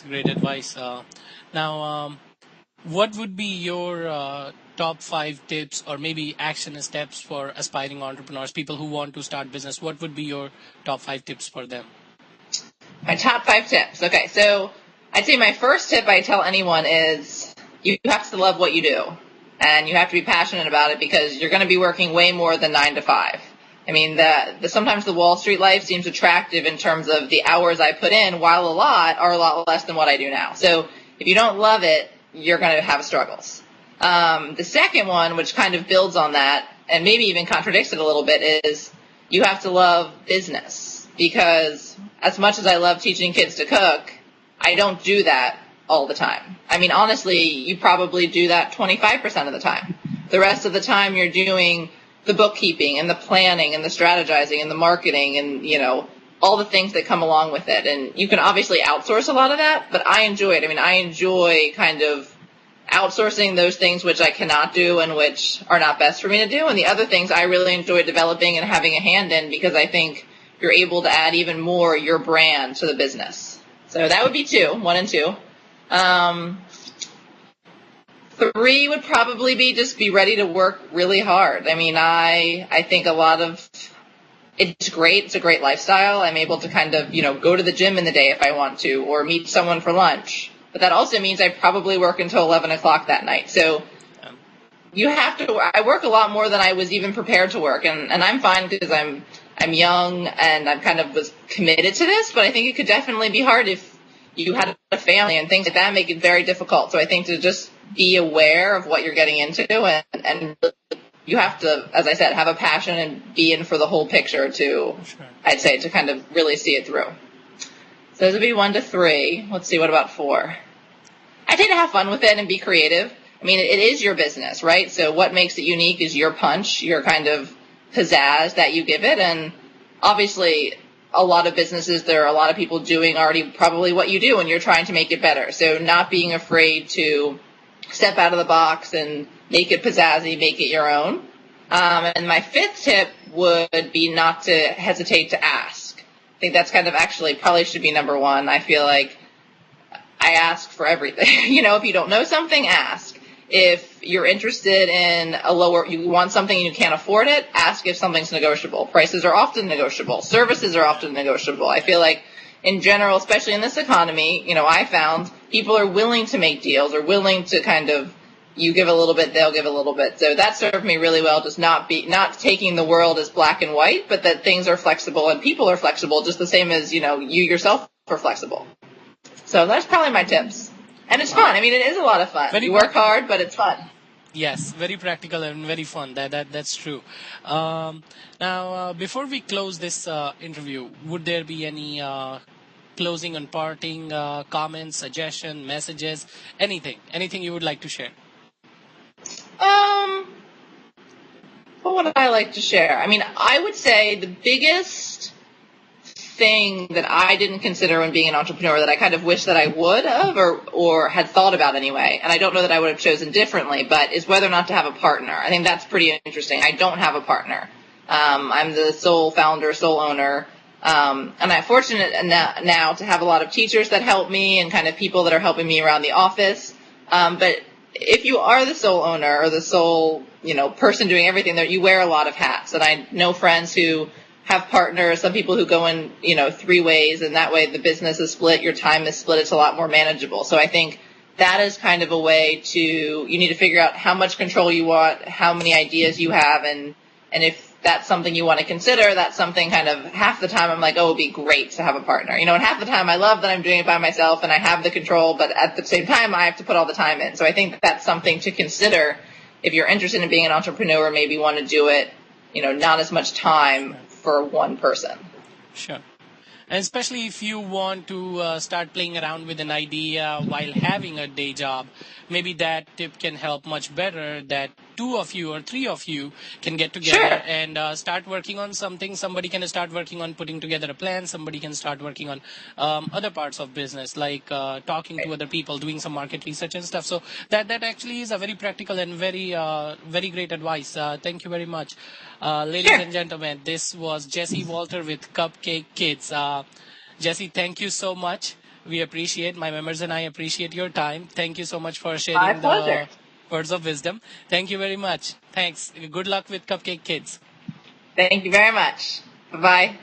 Great advice. Now, what would be your top five tips or maybe action steps for aspiring entrepreneurs, people who want to start business? What would be your top five tips for them? My top 5 tips. Okay, so I'd say my first tip I tell anyone is you have to love what you do. And you have to be passionate about it because you're going to be working way more than 9 to 5. I mean, sometimes the Wall Street life seems attractive in terms of the hours I put in, while a lot are a lot less than what I do now. So if you don't love it, you're going to have struggles. The second one, which kind of builds on that and maybe even contradicts it a little bit, is you have to love business, because as much as I love teaching kids to cook, I don't do that all the time. I mean, honestly, you probably do that 25% of the time. The rest of the time you're doing the bookkeeping and the planning and the strategizing and the marketing and, all the things that come along with it. And you can obviously outsource a lot of that, but I enjoy it. I mean, I enjoy kind of outsourcing those things which I cannot do and which are not best for me to do. And the other things I really enjoy developing and having a hand in, because I think you're able to add even more your brand to the business. So that would be 1 and 2. 3 would probably be ready to work really hard. I mean, I think a lot of it's great. It's a great lifestyle. I'm able to kind of, go to the gym in the day if I want to, or meet someone for lunch. But that also means I probably work until 11 o'clock that night. So I work a lot more than I was even prepared to work. And I'm fine because I'm young and I'm kind of was committed to this, but I think it could definitely be hard if you had a family and things like that make it very difficult. So I think to just be aware of what you're getting into, and you have to, as I said, have a passion and be in for the whole picture I'd say, to kind of really see it through. So those would be 1 to 3. Let's see, what about 4? I think to have fun with it and be creative. I mean, it is your business, right? So what makes it unique is your punch, your kind of pizzazz that you give it. And obviously, a lot of businesses, there are a lot of people doing already probably what you do, and you're trying to make it better. So not being afraid to step out of the box and make it pizzazzy, make it your own. And my 5th tip would be not to hesitate to ask. I think that's kind of actually probably should be number 1. I feel like I ask for everything. If you don't know something, ask. If you're interested in you want something and you can't afford it, ask if something's negotiable. Prices are often negotiable. Services are often negotiable. I feel like in general, especially in this economy, I found people are willing to make deals, or willing to kind of, you give a little bit, they'll give a little bit. So that served me really well, just not taking the world as black and white, but that things are flexible and people are flexible, just the same as, you yourself are flexible. So that's probably my tips. And it's fun. I mean, it is a lot of fun. You work hard, but it's fun. Yes, very practical and very fun. That's true. Now, before we close this interview, would there be any closing and parting comments, suggestion, messages, anything you would like to share? What would I like to share? I mean, I would say the biggest thing that I didn't consider when being an entrepreneur, that I kind of wish that I would have or had thought about anyway, and I don't know that I would have chosen differently, but is whether or not to have a partner. I think that's pretty interesting. I don't have a partner. I'm the sole founder, sole owner, and I'm fortunate now to have a lot of teachers that help me and kind of people that are helping me around the office. But if you are the sole owner or the sole, person doing everything there, you wear a lot of hats. And I know friends who have partners, some people who go in, 3 ways, and that way the business is split, your time is split, it's a lot more manageable. So I think that is kind of a way you need to figure out how much control you want, how many ideas you have, and if that's something you want to consider, that's something kind of half the time I'm like, oh, it'd be great to have a partner. And half the time I love that I'm doing it by myself and I have the control, but at the same time I have to put all the time in. So I think that's something to consider if you're interested in being an entrepreneur, maybe want to do it, not as much time for one person. Sure. And especially if you want to start playing around with an idea while having a day job, maybe that tip can help much better, that 2 of you or 3 of you can get together and start working on something. Somebody can start working on putting together a plan. Somebody can start working on other parts of business, like talking to other people, doing some market research and stuff. So that actually is a very practical and very great advice. Thank you very much. Ladies and gentlemen, this was Jessi Walter with Cupcake Kids. Jessi, thank you so much We appreciate, my members and I appreciate your time. Thank you so much for My sharing pleasure. the words of wisdom. Thank you very much. Thanks. Good luck with Cupcake Kids. Thank you very much. Bye bye.